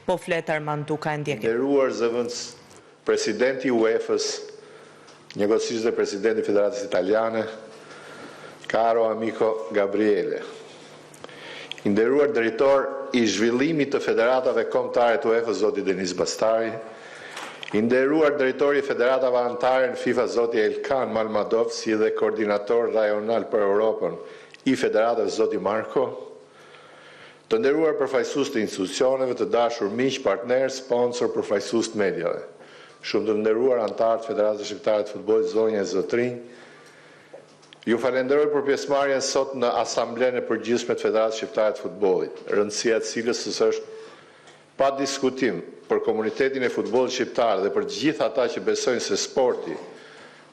Po flet Armand Duka, ndjekim. Nderuar zëvendës presidenti UEFA-s, njëkohësisht dhe presidenti Federatës Italiane, caro amico Gabriele. I nderuar drejtor i zhvillimit të federatave kombëtare të UEFA, zoti Denis Bastari, i nderuar drejtori i federatave anëtare në FIFA, zoti Elkan Malmadov, si dhe koordinator rajonal për Europën i federatave, zoti Marko, të nderuar përfaqësues të institucioneve, të dashur miq, partner, sponsor, përfaqësues të mediave, shumë të nderuar anëtarë të Federatës Shqiptare të Futbollit, zonja e zotrinj, ju falenderoj për pjesëmarrjen sot në Asamblenë e Përgjithshme të Federatës Shqiptare të Futbollit, rëndësia e cilës është pa diskutim për komunitetin e futbollit shqiptar dhe për gjithë ata që besojnë se sporti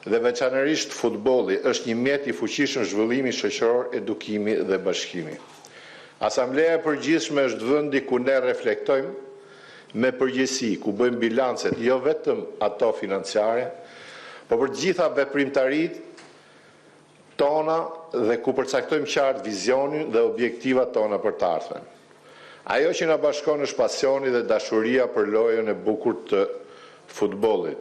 dhe veçanërisht futbolli është një mjet i fuqishëm zhvillimi shoqëror, edukimi dhe bashkimi. Asambleja e Përgjithshme është vendi ku ne reflektojmë me përgjegjësi, ku bëjmë bilancet jo vetëm ato financiare, por për gjitha veprimtaritë tona dhe ku përcaktojmë qartë vizionin dhe objektivat tona për të ardhmen. Ajo që na bashkon është pasioni dhe dashuria për lojën e bukur të futbollit.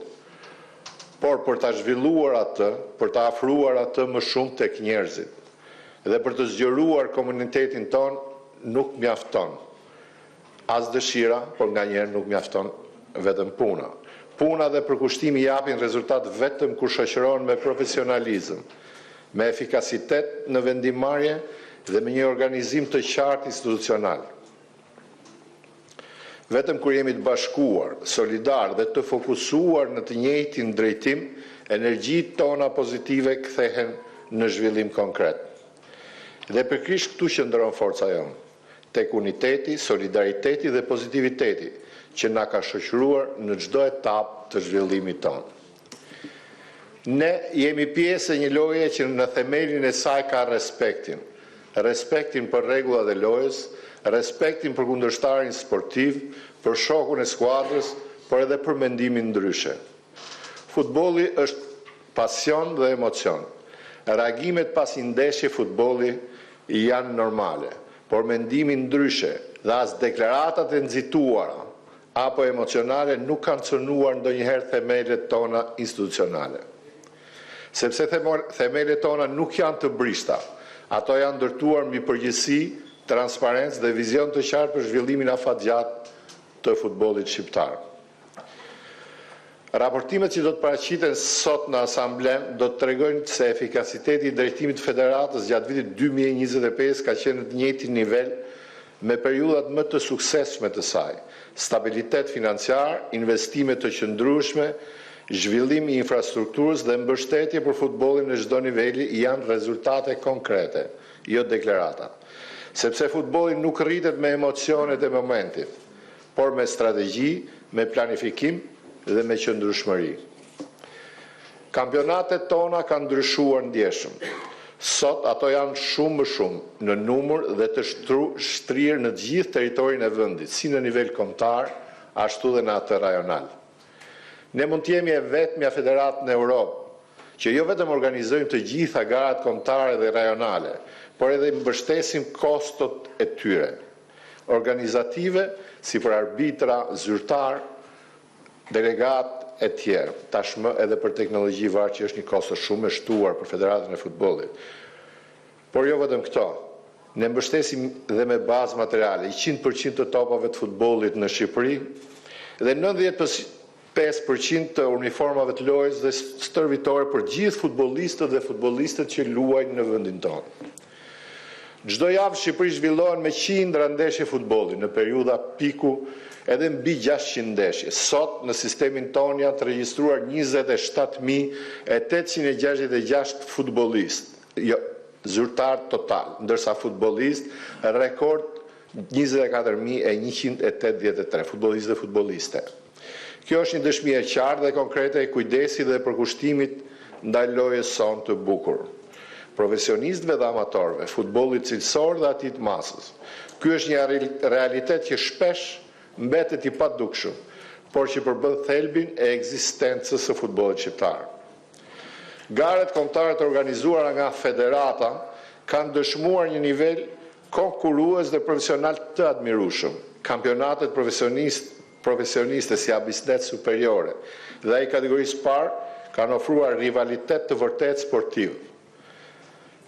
Por për ta zhvilluar atë, për ta afruar atë më shumë tek njerëzit dhe për të zgjeruar komunitetin ton nuk mjafton as dëshira, por nganjëherë nuk mjafton vetëm puna. Puna dhe përkushtimi japin rezultat vetëm kur shoqërohen me profesionalizëm, me efikasitet në vendimmarrje dhe me një organizim të qartë institucional. Vetëm kur jemi të bashkuar, solidar dhe të fokusuar në të njëjtin drejtim, energjitë tona pozitive kthehen në zhvillim konkret. Dhe pikërisht këtu qëndron forca jonë, tek uniteti, solidariteti dhe pozitiviteti që na ka shoqëruar në çdo etapë të zhvillimit tonë. Ne jemi pjesë e një loje që në themelin e saj ka respektin. Respektin për rregullat e lojës, respektin për kundërshtarin sportiv, për shokun e skuadrës, por edhe për mendimin ndryshe. Futbolli është pasion dhe emocion. Reagimet pas një ndeshje futbolli janë normale, por mendimin ndryshe dhe as deklaratat e nxituara apo emocionale nuk kanë cënuar ndonjëherë themelet tona institucionale. Sepse themelet tona nuk janë të brishta, ato janë ndërtuar mbi përgjegjësi, transparencë dhe vizion të qartë për zhvillimin afatgjatë të futbollit shqiptar. Raportimet që do të paraqiten sot në Asamblenë do të tregojnë se efikasiteti i drejtimit të federatës gjatë vitit 2025 ka qenë në të njëjtin nivel me periudhat më të suksesshme të saj. Stabilitet financiar, investime të qëndrueshme, zhvillim i infrastrukturës dhe mbështetje për futbollin në çdo niveli janë rezultate konkrete, jo deklarata. Sepse futbolli nuk rritet me emocionet e momentit, por me strategji, me planifikim dhe me qëndrueshmëri. Kampionatet tona kanë ndryshuar ndjeshëm. Sot ato janë shumë më shumë në numër dhe të shtrirë në gjithë territorin e vendit, si në nivel kombëtar, ashtu dhe në atë rajonal. Ne mund të jemi e vetmja federatë në Europë që jo vetëm organizojmë të gjitha garat kombëtare dhe rajonale, por edhe mbështesim kostot e tyre. Organizative, si për arbitra, zyrtar, delegat e tjerë, tashmë edhe për teknologji varë që është një kosto shumë e shtuar për Federatën e Futbollit. Por jo vetëm këto, ne mbështesim dhe me bazë materiale 100% të topave të futbollit në Shqipëri dhe 95% të uniformave të lojës dhe stërvitore për gjithë futbollistët dhe futbollistët që luajnë në vendin tonë. Çdo javë Shqipëri zhvillohen me qindra ndeshje futbolli në periudha piku edhe mbi 600 ndeshje. Sot në sistemin ton janë të regjistruar 27.866 futbollistë, jo, zyrtar total, ndërsa futbollist rekord 24.183 futbollistë dhe futbolliste. Kjo është një dëshmi e qartë dhe konkrete e kujdesit dhe përkushtimit ndaj lojës sonë të bukur. Profesionistëve dhe amatorëve, futbollit cilësor dhe atit masës. Ky është një realitet që shpesh mbetet i padukshëm, por që përbën thelbin e ekzistencës së futbollit shqiptar. Garet kombëtare të organizuara nga federata kanë dëshmuar një nivel konkurues dhe profesional të admirueshëm, kampionatet profesioniste si Abisnet Superiore dhe ai kategorisë parë kanë ofruar rivalitet të vërtet sportiv,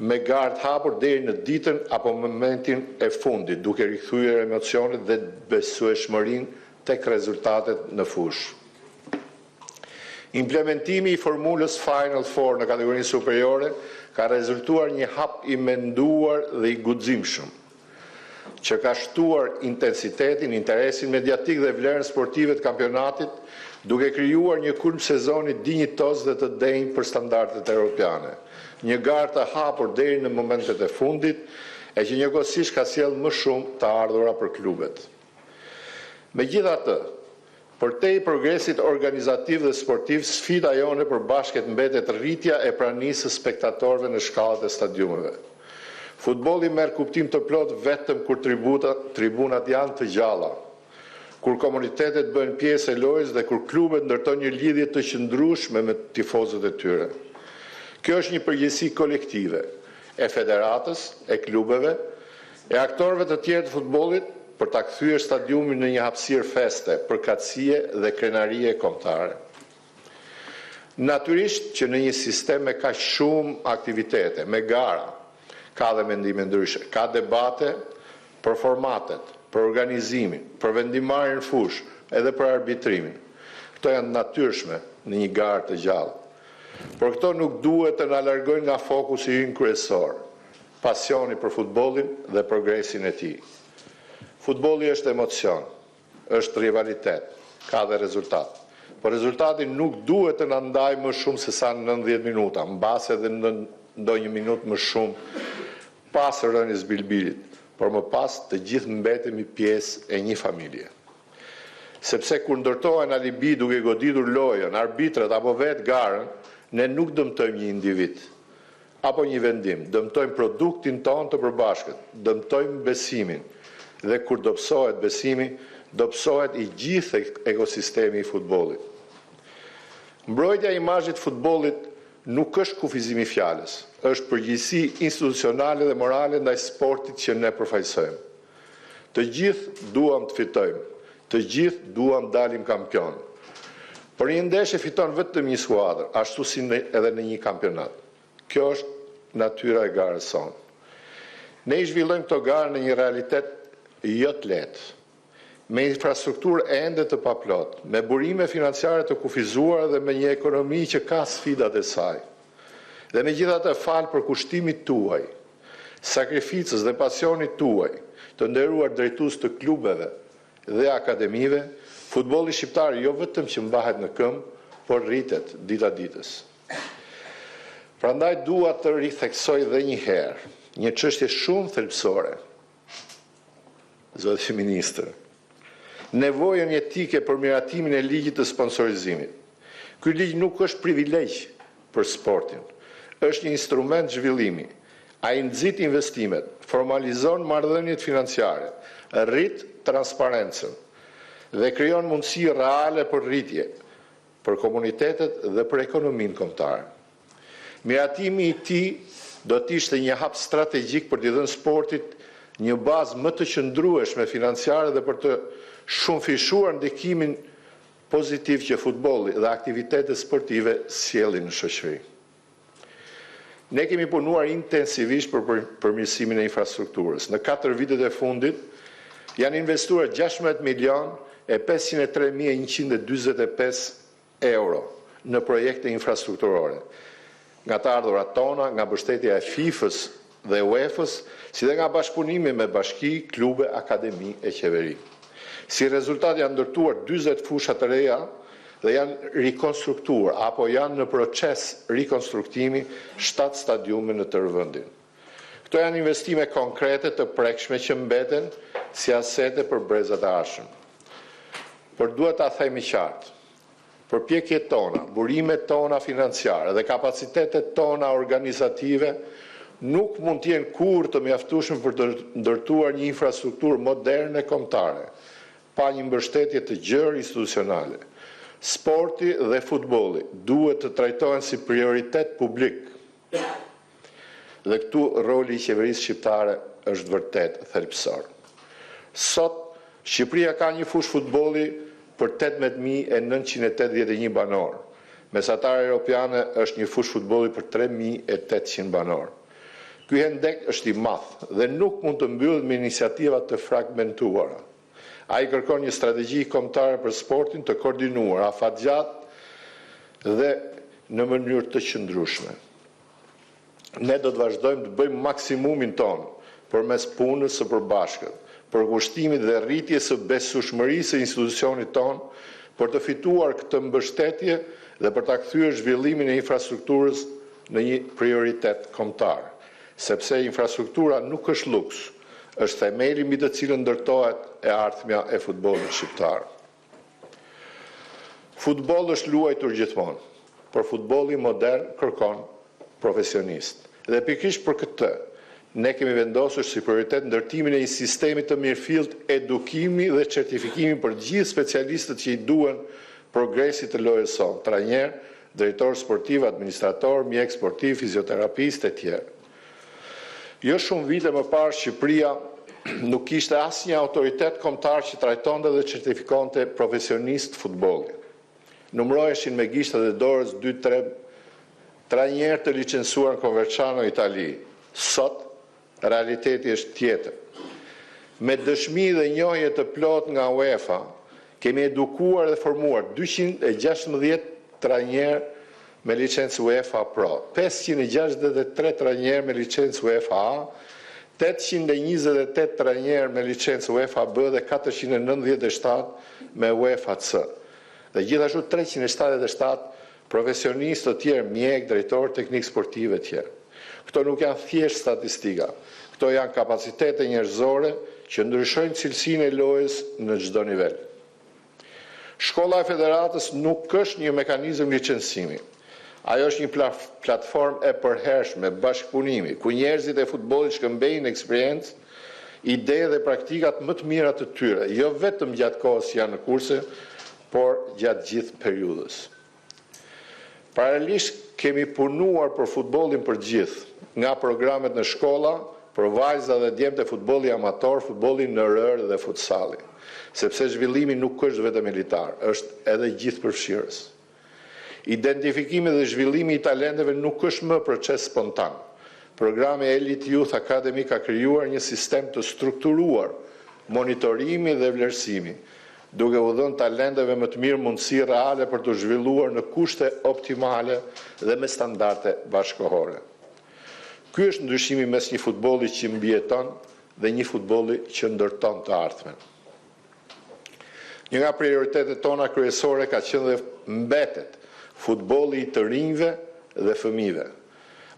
me garë të hapur deri në ditën apo momentin e fundit, duke rikthyer emocionet dhe besueshmërinë tek rezultatet në fushë. Implementimi i formulës Final Four në kategorinë superiore ka rezultuar një hap i menduar dhe i guximshëm, që ka shtuar intensitetin, interesin mediatik dhe vlerën sportive të kampionatit, duke krijuar një kulm sezoni dinjitoz dhe të denjë për standardet europiane. Një garë të hapur deri në momentet e fundit, e që njëkohësisht ka sjellë më shumë të ardhura për klubet. Megjithatë, përtej progresit organizativ dhe sportiv, sfida jone për bashket mbetet rritja e pranisë së spektatorëve në shkallat e stadiumeve. Futbolli merr kuptim të plot vetëm kur tribunat janë të gjalla, kur komunitetet bëjnë pjesë e lojës dhe kur klubet ndërtojnë një lidhje të qëndrueshme me tifozët e tyre. Kjo është një përgjegjësi kolektive e federatës, e klubeve, e aktorëve të tjerë të futbollit për ta kthyer stadiumin në një hapësirë feste, përkatësie dhe krenarie kombëtare. Natyrisht që në një sistem me kaq shumë aktivitete, me gara, ka dhe mendime ndryshe, ka debate për formatet, për organizimin, për vendimarrjen në fushë, edhe për arbitrimin. Këto janë natyrshme në një garë të gjallë. Por këto nuk duhet të na largojnë nga fokusi ynë kryesor, pasioni për futbollin dhe progresin e tij. Futbolli është emocion, është rivalitet, ka dhe rezultat. Por rezultati nuk duhet të na ndajë më shumë se sa 90 minuta, mbas edhe në ndonjë minutë më shumë pas rënies bilbilit, por më pas të gjithë mbetemi pjesë e një familje. Sepse kur ndërtohen alibi duke goditur lojën, arbitrat apo vetë garën, ne nuk dëmtojmë një individ apo një vendim, dëmtojmë produktin tonë të përbashkët, dëmtojmë besimin. Dhe kur dobësohet besimi, dobësohet i gjithë ekosistemi i futbollit. Mbrojtja e imazhit të futbollit nuk është kufizim i fjalës, është përgjegjësi institucionale dhe morale ndaj sportit që ne përfaqësojmë. Të gjithë duam të fitojmë, të gjithë duam dalim kampion. Por një ndeshje fiton vetëm një skuadër, ashtu si edhe në një kampionat. Kjo është natyra e garës sonë. Ne I zhvillojmë këto garë në një realitet jo të lehtë, me infrastrukturë ende të paplot, me burime financiare të kufizuara dhe me një ekonomi që ka sfidat e saj. Dhe megjithatë fal për kushtimit tuaj, sakrificës dhe pasionit tuaj, të nderuar drejtues të klubeve dhe akademive, futbolli shqiptar jo vetëm që mbahet në këmbë, por rritet dita ditës. Prandaj dua të ritheksoj edhe një herë një çështje shumë thelbësore. Zoti Ministër, nevojën jetike për miratimin e ligjit të sponsorizimit. Ky ligj nuk është privilegj për sportin, është një instrument zhvillimi. Ai nxit investimet, formalizon marrëdhëniet financiare, rrit transparencën dhe krijon mundësi reale për rritje për komunitetet dhe për ekonominë kombëtare. Miratimi I tij do të ishte një hap strategjik për t'i dhënë sportit një bazë më të qëndrueshme financiare dhe për të shumëfishuar ndikimin pozitiv që futbolli dhe aktivitetet sportive sjellin në shoqëri. Ne kemi punuar intensivisht për përmirësimin e infrastrukturës. Në 4 vitet e fundit janë investuar 16 milion e 503.145 euro në projekte infrastrukturore. Nga të ardhurat tona, nga mbështetja e FIFA-s dhe UEFA-s, si dhe nga bashkëpunimi me bashki, klube, akademi e qeveri. Si rezultat janë ndërtuar 40 fusha të reja dhe janë rikonstruktuar apo janë në proces rikonstruktimi 7 stadiume në tërë vendin. Këto janë investime konkrete të prekshme që mbeten si asete për brezat e ardhshëm. Por duhet ta themi qartë, përpjekjet tona, burimet tona financiare dhe kapacitetet tona organizative nuk mund të jenë kurrë të mjaftueshme për të ndërtuar një infrastrukturë moderne kombëtare, pa një mbështetje të gjerë institucionale. Sporti dhe futbolli duhet të trajtohen si prioritet publik. Dhe këtu roli I qeverisë shqiptare është vërtet thelbësor. Sot, Shqipëria ka një fushë futbolli për 18.981 banor. Mesatare europiane është një fushë futbolli për 3.800 banor. Ky hendek është i madh dhe nuk mund të mbyllet me iniciativa të fragmentuara. Ai kërkon një strategji kombëtare për sportin të koordinuar, afatgjatë dhe në mënyrë të qëndrueshme. Ne do të vazhdojmë të bëjmë maksimumin tonë përmes punës së përbashkët, përkushtimit dhe rritjes së besueshmërisë së institucionit tonë për të fituar këtë mbështetje dhe për ta kthyer zhvillimin e infrastrukturës në një prioritet kombëtar, sepse infrastruktura nuk është luks, është themeli mbi të cilën ndërtohet e ardhmja e futbollit shqiptar. Futbolli është luajtur gjithmonë, por futbolli modern kërkon profesionist. Dhe pikërisht për këtë, ne kemi vendosur si prioritet ndërtimin e një sistemi të mirëfillt edukimi dhe certifikimi për gjithë specialistët që i duhen progresit të lojës sonë, trajner, drejtor sportiv, administrator, mjek sportiv, fizioterapist e tjerë. Jo shumë vite më parë Shqipëria nuk kishte asnjë autoritet kombëtar që trajtonte dhe certifikonte profesionist futbolli. Numëroheshin me gishtat e dorës 2-3 trajnerë të licencuar në Coverciano, Itali. Sot, realiteti është tjetër. Me dëshmi dhe njohje të plot nga UEFA, kemi edukuar dhe formuar 216 trajnerë me licencë UEFA Pro, 563 trajnerë me licencë UEFA A, 828 trajnerë me licencë UEFA B dhe 497 me UEFA C. Dhe gjithashtu 377 profesionistë të tjerë, mjek, drejtor, teknik sportiv e tjerë. Këto nuk janë thjesht statistika, këto janë kapacitete njerëzore që ndryshojnë cilësinë e lojës në çdo nivel. Shkolla e Federatës nuk është një mekanizëm licencimi. Ajo është një platformë e përhershme bashkëpunimi, ku njerëzit e futbollit shkëmbejnë eksperiencë, ide dhe praktikat më të mira të tyre, jo vetëm gjatë kohës janë në kurse, por gjatë gjithë periudhës. Paralelisht kemi punuar për futbollin për gjithë, nga programet në shkolla, për vajza dhe djemtë e futbolli amator, futbollin në rër dhe futsalli, sepse zhvillimi nuk është vetëm militar, është edhe gjithëpërfshirës. Identifikimi dhe zhvillimi i talenteve nuk është më proces spontan. Programi Elite Youth Academy ka krijuar një sistem të strukturuar monitorimi dhe vlerësimi, duke u dhënë talenteve më të mirë mundësi reale për të zhvilluar në kushte optimale dhe me standarde bashkëkohore. Ky është ndryshimi mes një futbolli që mbijeton dhe një futbolli që ndërton të ardhmen. Një nga prioritetet tona kryesore ka qenë dhe mbetet futbolli i të rinjve dhe fëmijëve.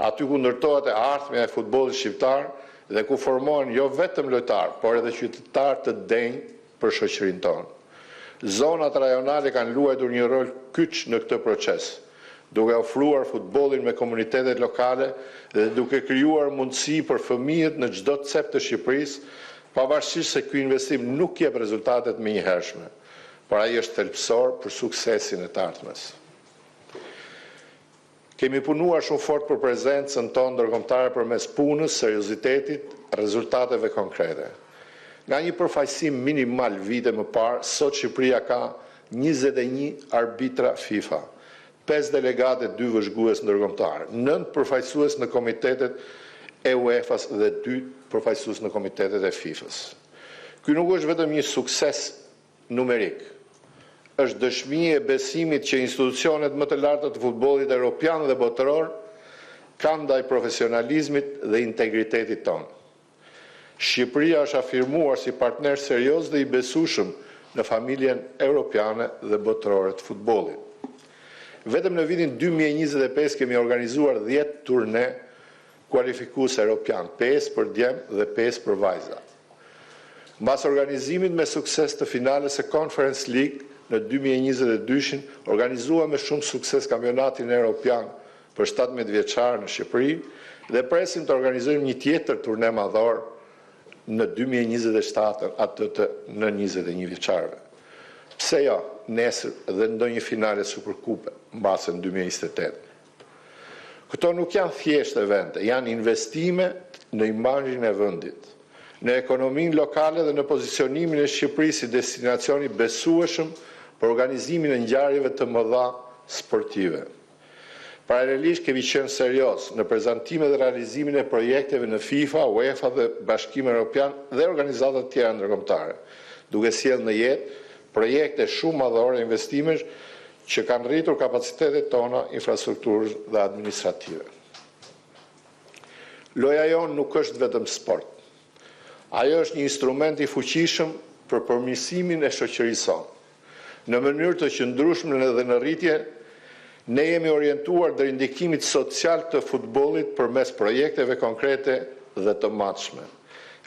Aty ku ndërtohet e ardhmja e futbollit shqiptar dhe ku formohen jo vetëm lojtar, por edhe qytetar të denj për shoqërinë tonë. Zonat rajonale kanë luajtur një rol kyç në këtë proces, duke ofruar futbollin me komunitetet lokale dhe duke krijuar mundësi për fëmijët në çdo cep të Shqipërisë, pavarësisht se ky investim nuk jep rezultatet menjëhershme, por ai është thelbësor për suksesin e të ardhmes. Kemi punuar shumë fort për prezencën tonë ndërkombëtare përmes punës, seriozitetit, rezultateve konkrete. Nga një përfaqësim minimal vite më parë, sot Shqipëria ka 21 arbitra FIFA, 5 delegate, 2 vëzhgues ndërkombëtar, 9 përfaqësues në komitetet e UEFA-s dhe 2 përfaqësues në komitetet e FIFA-s. Ky nuk është vetëm një sukses numerik, është dëshmi e besimit që institucionet më të larta të futbollit evropian dhe botëror kanë ndaj profesionalizmit dhe integritetit tonë. Shqipëria është afirmuar si partner serioz dhe i besueshëm në familjen europiane dhe botërore të futbollit. Vetëm në vitin 2025 kemi organizuar 10 turne kualifikuese europian, 5 për djemë dhe 5 për vajza. Mbas organizimit me sukses të finales së Conference League në 2022, organizuam me shumë sukses kampionatin europian për 17 vjeçar në Shqipëri dhe presim të organizojmë një tjetër turne madhor në 2027, atë të në 21 vjeçarëve. Pse jo, nesër dhe ndonjë finale Superkupe, mbase në 2028. Këto nuk janë thjesht evente, janë investime në imazhin e vendit, në ekonominë lokale dhe në pozicionimin e Shqipërisë si destinacioni besueshëm për organizimin e ngjarjeve të mëdha sportive. Paralelisht kemi qenë serioz në prezantime dhe realizimin e projekteve në FIFA, UEFA dhe Bashkimin Evropian dhe organizata tjera ndërkombëtare, duke sjellë në jetë projekte shumë madhore investimesh që kanë rritur kapacitetet tona infrastrukturës dhe administrative. Loja jonë nuk është vetëm sport. Ajo është një instrument i fuqishëm për përmirësimin e shoqërisë sonë. Në mënyrë të qëndrueshme dhe në rritje, ne jemi orientuar drejt ndikimit social të futbollit përmes projekteve konkrete dhe të matshme.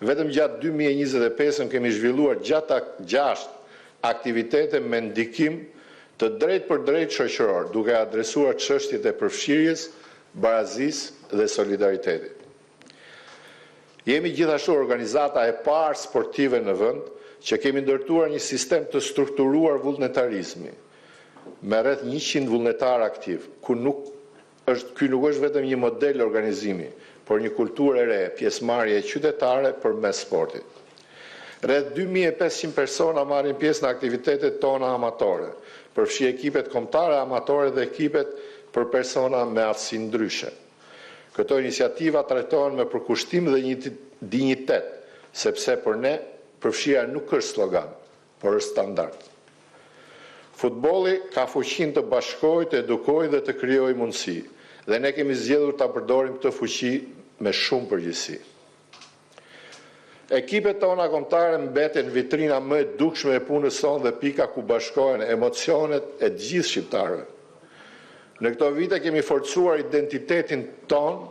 Vetëm gjatë 2025 kemi zhvilluar 6 aktivitete me ndikim të drejt për drejt shoqëror, duke adresuar çështjet e përfshirjes, barazisë dhe solidaritetit. Jemi gjithashtu organizata e parë sportive në vend që kemi ndërtuar një sistem të strukturuar vullnetarizmi, me rreth 100 vullnetar aktiv, ky nuk është vetëm një model organizimi, por një kulturë e re, pjesëmarrje qytetare përmes sportit. Rreth 2500 persona marrin pjesë në aktivitetet tona amatore, përfshi ekipet kombëtare amatore dhe ekipet për persona me aftësi ndryshe. Këto iniciativa trajtohen me përkushtim dhe një dinjitet, sepse për ne përfshira nuk është slogan, por është standard. Futbolli ka fuqinë të bashkojë, të edukojë dhe të krijojë mundësi, dhe ne kemi zgjedhur ta përdorim këtë fuqi me shumë përgjegjësi. Ekipet tona kombëtare mbeten vitrina më e dukshme e punës sonë dhe pika ku bashkohen emocionet e të gjithë shqiptarëve. Në këto vite kemi forcuar identitetin ton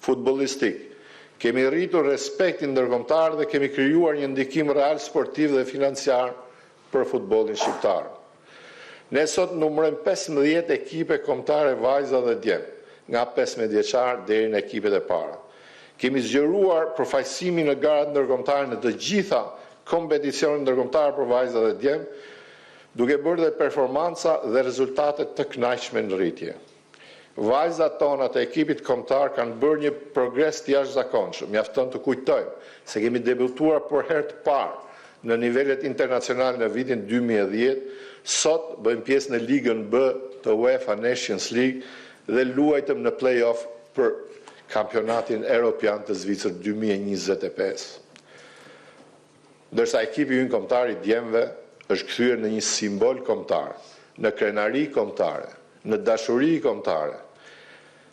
futbollistik. Kemi rritur respektin ndërkombëtar dhe kemi krijuar një ndikim real sportiv dhe financiar për futbollin shqiptar. Ne sot numërojmë 15 ekipe kombëtare vajza dhe djem, nga 15 vjeçar deri në ekipet e para. Kemi zgjeruar përfaqësimin në garat ndërkombëtare në të gjitha kompeticionet ndërkombëtare për vajza dhe djem, duke bërë dhe performanca dhe rezultate të kënaqshme në rritje. Vajzat tona të ekipit kombëtar kanë bërë një progres të jashtëzakonshëm. Mjafton të kujtojmë se kemi debutuar për herë të parë në nivelet internacionale në vitin 2010, sot bëjmë pjesë në ligën B të UEFA Nations League dhe luajtëm në play-off për kampionatin Evropian të Zvicër 2025. Ndërsa ekipi ynë kombëtar i djemve është kthyer në një simbol kombëtar, në krenari kombëtare, në dashuri kombëtare.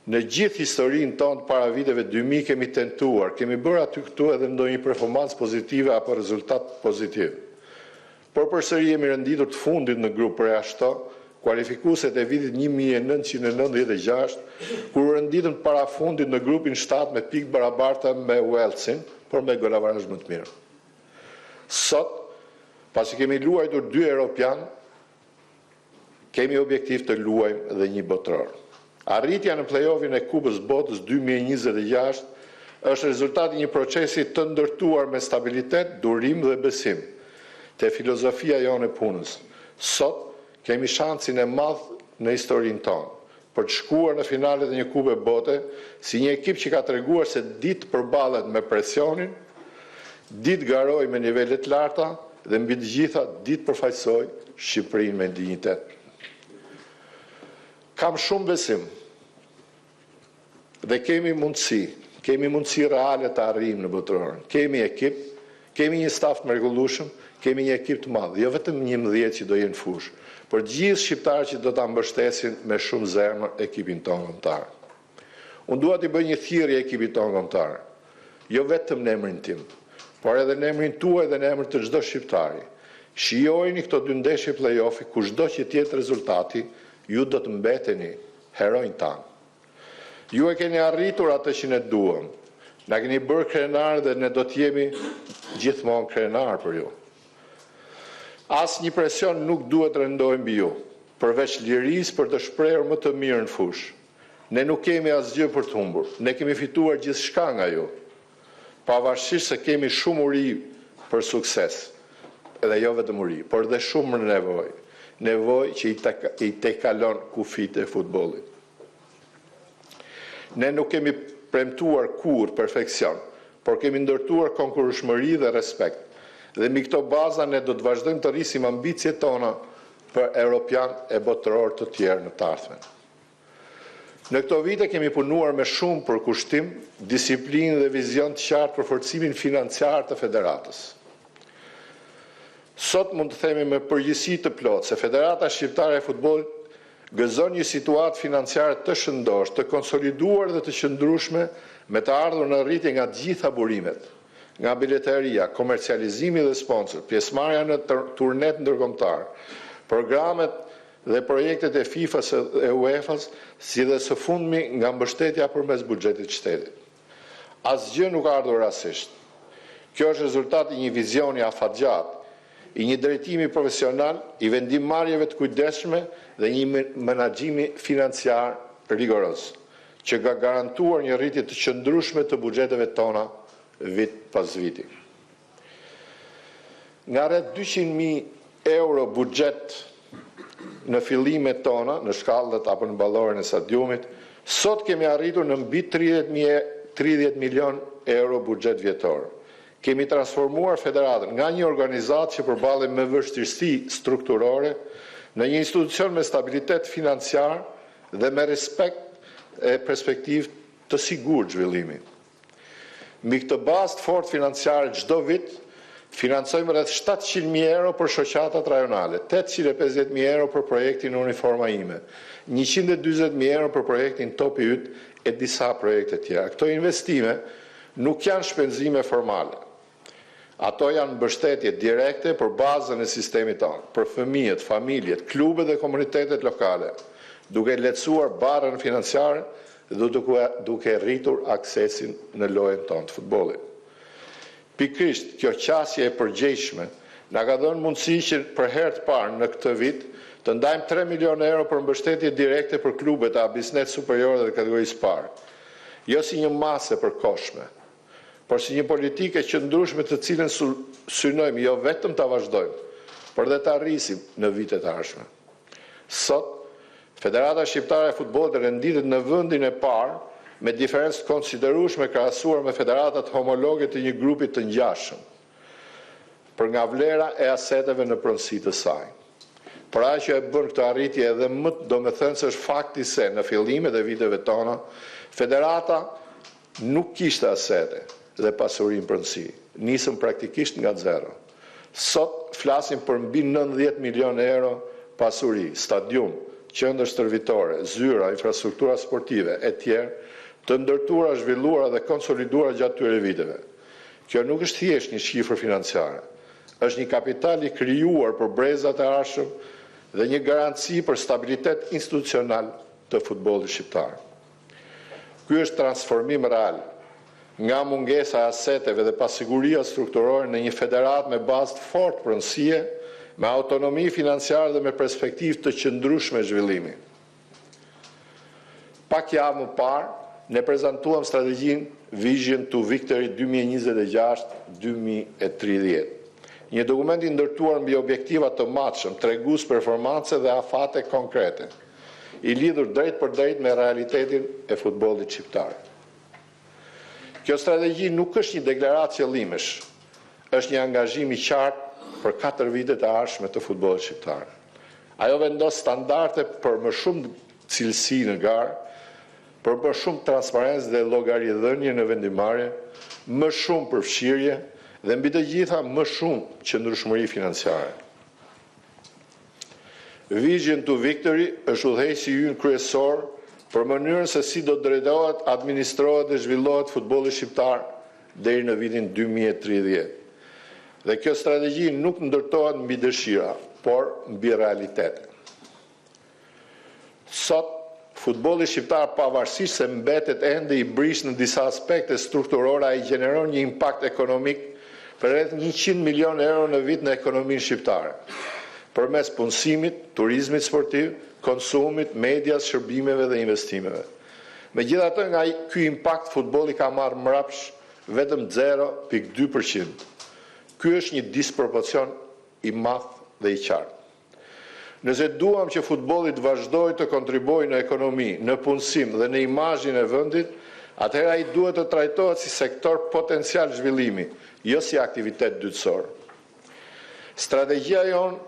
Në gjithë historinë tonë para viteve 2000 kemi tentuar, kemi bërë aty këtu edhe ndonjë performancë pozitive apo rezultat pozitiv. Por përsëri jemi renditur të fundit në grup për ashtu, kualifikueset e vitit 1996, kur renditëm para fundit në grupin 7 me pikë barabarta me Walesin, por me golavarësh më të mirë. Sot, pasi kemi luajtur 2 Europian, kemi objektiv të luajmë dhe një botror. Arritja në play-offin e Kupës Botës 2026 është rezultati një procesi të ndërtuar me stabilitet, durim dhe besim te filozofia jonë e punës. Sot kemi shansin e madh në historinë tonë për të shkuar në finalet e një Kupe Bote si një ekip që ka treguar se ditë përballet me presionin, ditë garoj me nivelet larta dhe mbi të gjitha ditë përfaqësoj Shqipërinë me dinjitet. Kam shumë besim dhe kemi mundësi reale të arrijmë në botërorën. Kemi ekip, kemi një staf të mrekullueshëm, kemi një ekip të madh, jo vetëm 11 që do jenë fush, por gjithë shqiptarët që do ta mbështesin me shumë zemër ekipin tonë kombëtar. Unë dua t'i bëj një thirrje ekipit tonë kombëtar, jo vetëm në emrin tim, por edhe në emrin tuaj dhe në emrin të çdo shqiptari. Shijojeni këto 2 ndeshje play-offi, kushdo që të jetë rezultati, ju do të mbeteni heronjë tanë. Ju e keni arritur atë që ne duam. Na keni bërë krenar dhe ne do të jemi gjithmonë krenar për ju. Asnjë presion nuk duhet të rendojë mbi ju, përveç lirisë për të shprehur më të mirë në fushë. Ne nuk kemi asgjë për të humbur. Ne kemi fituar gjithçka nga ju. Pavarësisht se kemi shumë uri për sukses. Edhe jo vetëm uri, por dhe shumë nevojë. Nevojë që i te kalon kufit e futbollit. Ne nuk kemi premtuar kur perfekcion, por kemi ndërtuar konkurrueshmëri dhe respekt. Dhe mbi këto baza ne do të vazhdojmë të rrisim ambicjet tona për europian e botëror të tjerë në të ardhmen. Në këto vite kemi punuar me shumë përkushtim, disiplinë dhe vizion të qartë për forcimin financiar të federatës. Sot mund të themi me përgjithësi të plotë se Federata Shqiptare e Futbollit gëzon një situatë financiare të shëndosh, të konsoliduar dhe të qëndrueshme, me të ardhur në rritje nga të gjitha burimet, nga bileteria, komercializimi dhe sponsor, pjesëmarrja në turnet ndërkombëtar, programet dhe projektet e FIFA-s e UEFA-s, si dhe së fundmi nga mbështetja përmes buxhetit të shtetit. Asgjë nuk ka ardhur rastësisht. Kjo është rezultati i një vizioni afatgjat, i një drejtimi profesional, i vendimmarrjeve të kujdesshme dhe një menaxhimi financiar rigoroz, që ka garantuar një rritje të qëndrueshme të buxheteve tona vit pas viti. Nga rreth 200.000 euro buxhet në fillimet tona, në shkallët apo në balloren e stadiumit, sot kemi arritur në mbi 30 milion euro buxhet vjetor. Kemi transformuar federatën nga një organizatë që përballet me vështirësi strukturore në një institucion me stabilitet financiar dhe me respekt e perspektivë të sigurt zhvillimi. Mbi këtë bazë të fortë financiare çdo vit financojmë rreth 700.000 euro për shoqatat rajonale, 850.000 euro për projektin Uniforma Ime, 140.000 euro për projektin Topi Yt e disa projekte tjera. Këto investime nuk janë shpenzime formale. Ato janë mbështetje direkte për bazën e sistemit tonë, për fëmijët, familjet, klubet dhe komunitetet lokale, duke lehtësuar barrën financiare dhe duke rritur aksesin në lojën tonë të futbollit. Pikërisht, kjo qasje e përgjegjshme na ka dhënë mundësi që për herë të parë në këtë vit të ndajmë 3 milion euro për mbështetje direkte për klubet e A-Biznes superiore dhe kategorisë parë, jo si një masë e përkohshme, por si një politike qëndrueshme të cilën synojmë jo vetëm ta vazhdojmë, por dhe ta arrisim në vitet e ardhshme. Sot, Federata Shqiptare e Futbollit renditet në vendin e parë me diferencë të konsiderueshme krahasuar me federatat homologe të një grupi të ngjashëm, për nga vlera e aseteve në pronësi të saj. Por ajo që e bën këtë arritje edhe më domethënëse është fakti se në fillimet e viteve tona, federata nuk kishte asete dhe pasuri në pronësi. Nisëm praktikisht nga zero. Sot flasim për mbi 90 milion euro pasuri, stadium, qendër stërvitore, zyra, infrastruktura sportive e tjerë, të ndërtuara, zhvilluara dhe konsoliduara gjatë këtyre viteve. Kjo nuk është thjesht një shifër financiare, është një kapital i krijuar për brezat e ardhshëm dhe një garanci për stabilitet institucional të futbollit shqiptar. Ky është transformim real nga mungesa e aseteve dhe pasiguria strukturore në një federat me bazë të fortë pronësie, me autonomi financiare dhe me perspektivë të qëndrueshme zhvillimi. Pak javë më parë, ne prezantuam strategjinë Vision to Victory 2026-2030. Një dokument i ndërtuar mbi objektiva të matshëm, tregues performance dhe afate konkrete, i lidhur drejt për drejt me realitetin e futbollit shqiptar. Kjo strategji nuk është një deklaratë qëllimesh, është një angazhim i qartë për 4 vitet e ardhshme të futbollit shqiptar. Ajo vendos standarde për më shumë cilësi në garë, për më shumë transparencë dhe llogaridhënie në vendimmarrje, më shumë përfshirje dhe mbi të gjitha më shumë qëndrueshmëri financiare. Vision to Victory është udhëheqësi ynë kryesor për mënyrën se si do drejtohet, administrohet dhe zhvillohet futbolli shqiptar deri në vitin 2030. Dhe kjo strategji nuk ndërtohet mbi dëshira, por mbi realitet. Sot, futbolli shqiptar pavarësisht se mbetet ende i brish në disa aspekte strukturore, ai gjeneron një impakt ekonomik për rreth 100 milion euro në vit në ekonominë shqiptare, përmes punësimit, turizmit sportiv, konsumit, medias, shërbimeve dhe investimeve. Megjithatë, nga ky impakt futbolli ka marrë mbrapsht vetëm 0,2%. Ky është një disproporcion i madh dhe i qartë. Nëse duam që futbolli të vazhdojë të kontribuojë në ekonomi, në punësim dhe në imazhin e vendit, atëherë ai duhet të trajtohet si sektor potencial zhvillimi, jo si aktivitet dytësor. Strategjia jonë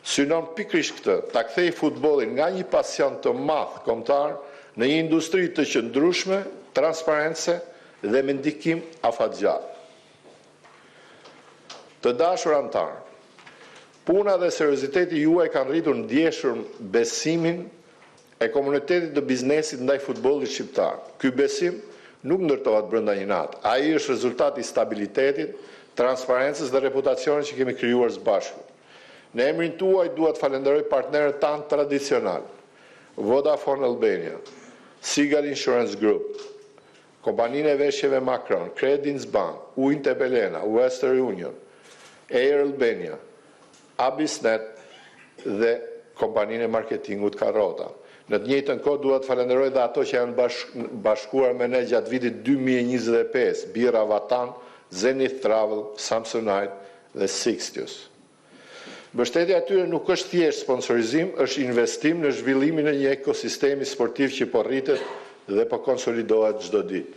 synon pikërisht këtë, ta kthejë futbollin nga një pasion të madh kombëtar në një industri të qëndrueshme, transparente dhe me ndikim afatgjatë. Të dashur anëtar, puna dhe serioziteti juaj kanë rritur ndjeshur besimin e komunitetit të biznesit ndaj futbollit shqiptar. Ky besim nuk ndërtohet brenda një natë. Ai është rezultat i stabilitetit, transparencës dhe reputacionit që kemi krijuar së bashku. Në emrin tuaj dua të falenderoj partnerët tanë tradicional, Vodafone Albania, Sigal Insurance Group, kompaninë e veshjeve Macron, Credins Bank, Uintepelena, Western Union, Air Albania, Abisnet dhe kompaninë e marketingut Karota. Në të njëjtën kohë dua të falenderoj dhe ato që janë bashkuar me ne gjatë vitit 2025, Bira Vatan, Zenith Travel, Samsonite dhe Sixtius. Mbështetja e tyre nuk është thjesht sponsorizim, është investim në zhvillimin e një ekosistemi sportiv që po rritet dhe po konsolidohet çdo ditë.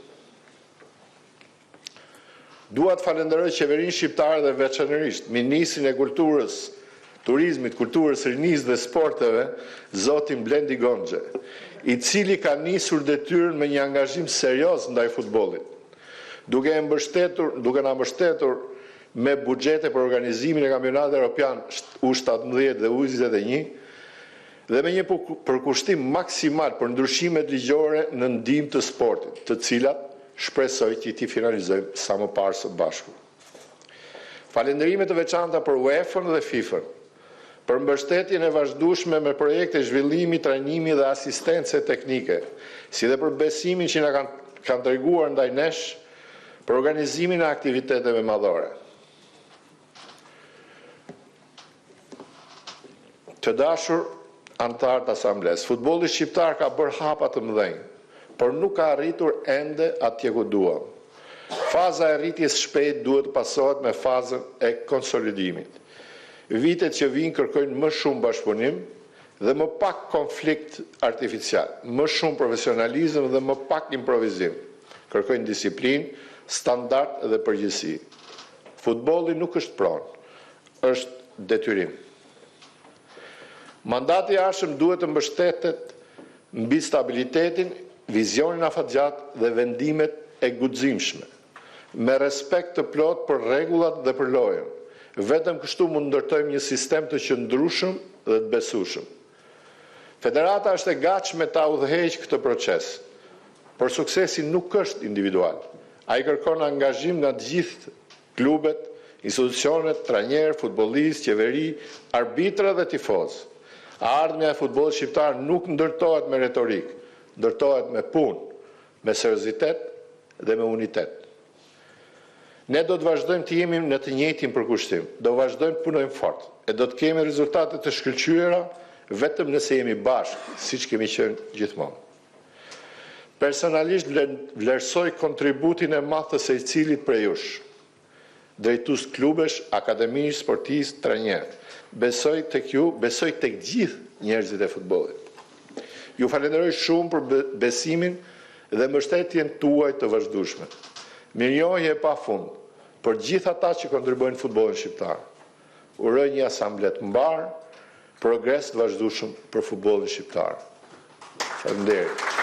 Dua të falenderoj qeverinë shqiptare dhe veçanërisht Ministrin e Kulturës, Turizmit, Kulturës, Rinisë dhe Sporteve, zotin Blendi Gonxhe, i cili ka nisur detyrën me një angazhim serioz ndaj futbollit, duke na mbështetur me buxhete për organizimin e kampionatit evropian U17 dhe U21 dhe me një përkushtim maksimal për ndryshimet ligjore në ndihmë të sportit, të cilat shpresoj që ti finalizojmë sa më parë së bashku. Falënderimet të veçanta për UEFA-n dhe FIFA-n, për mbështetjen e vazhdueshme me projekte zhvillimi, trajnimi dhe asistence teknike, si dhe për besimin që na kanë treguar ndaj nesh për organizimin e aktiviteteve madhore. Të dashur anëtar të asambles, futbolli shqiptar ka bërë hapa të mëdhenj, por nuk ka arritur ende atje ku duam. Faza e rritjes shpejt duhet të pasohet me fazën e konsolidimit. Vitet që vijnë kërkojnë më shumë bashkëpunim dhe më pak konflikt artificial, më shumë profesionalizëm dhe më pak improvizim. Kërkojnë disiplinë, standard dhe përgjegjësi. Futbolli nuk është pronë, është detyrim. Mandati i arshëm duhet të mbështetet mbi stabilitetin, vizionin afatgjat dhe vendimet e guximshme, me respekt të plot për rregullat dhe për lojën. Vetëm kështu mund ndërtojmë një sistem të qëndrueshëm dhe të besueshëm. Federata është e gatshme ta udhëheqë këtë proces, por suksesi nuk është individual. Ai kërkon angazhim nga të gjithë klubet, institucionet, trajnerë, futbollistë, qeveri, arbitra dhe tifozë. Ardhmja e futbollit shqiptar nuk ndërtohet me retorik, ndërtohet me punë, me seriozitet dhe me unitet. Ne do të vazhdojmë të jemi në të njëjtin përkushtim, do vazhdojmë të punojmë fort, e do të kemi rezultate të shkëlqyera vetëm nëse jemi bashkë, siç kemi qenë gjithmonë. Personalisht vlerësoj kontributin e madh të secilit prej jush, drejtues klubesh, akademish, sportistë, trajnerë. Besoj tek ju, besoj tek gjithë njerëzit e futbollit. Ju falenderoj shumë për besimin dhe mbështetjen tuaj të vazhdueshme. Mirënjohje e pafund për gjithë ata që kontribuojnë në futbollin shqiptar. Uroj një asamble të mbar, progres të vazhdueshëm për futbollin shqiptar. Faleminderit.